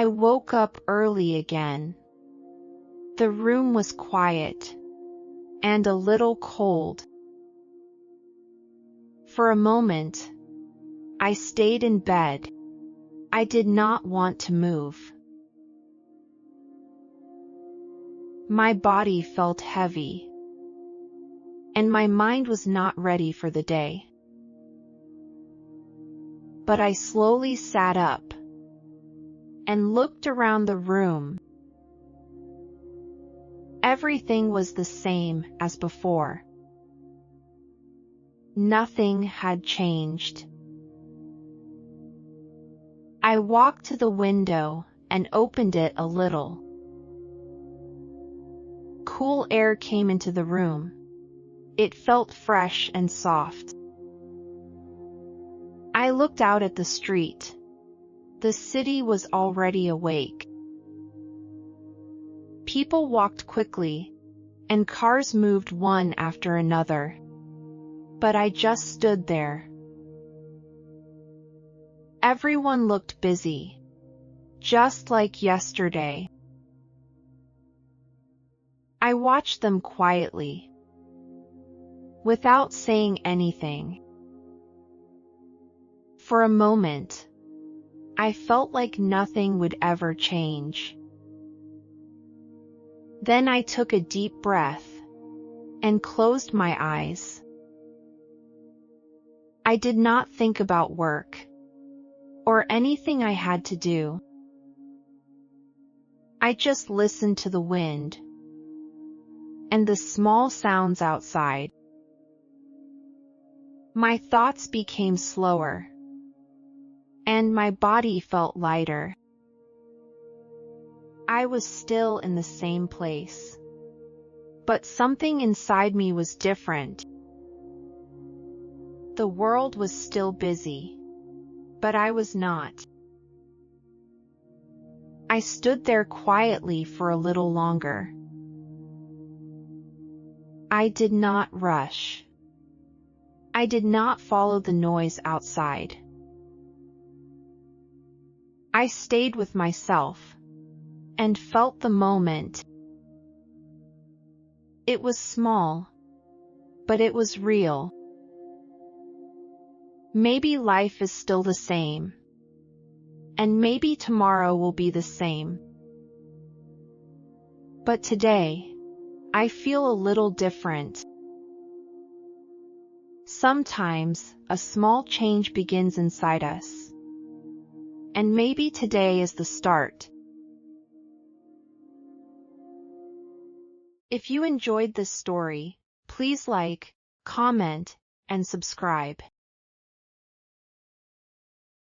I woke up early again. The room was quiet and a little cold. For a moment, I stayed in bed. I did not want to move. My body felt heavy, and my mind was not ready for the day. But I slowly sat up and looked around the room. Everything was the same as before. Nothing had changed. I walked to the window and opened it a little. Cool air came into the room. It felt fresh and soft. I looked out at the street. The city was already awake. People walked quickly, and cars moved one after another. But I just stood there. Everyone looked busy, just like yesterday. I watched them quietly, without saying anything. For a moment, I felt like nothing would ever change. Then I took a deep breath and closed my eyes. I did not think about work or anything I had to do. I just listened to the wind and the small sounds outside. My thoughts became slower, and my body felt lighter. I was still in the same place, but something inside me was different. The world was still busy, but I was not. I stood there quietly for a little longer. I did not rush. I did not follow the noise outside. I stayed with myself and felt the moment. It was small, but it was real. Maybe life is still the same, and maybe tomorrow will be the same. But today, I feel a little different. Sometimes, a small change begins inside us, and maybe today is the start. If you enjoyed this story, please like, comment, and subscribe.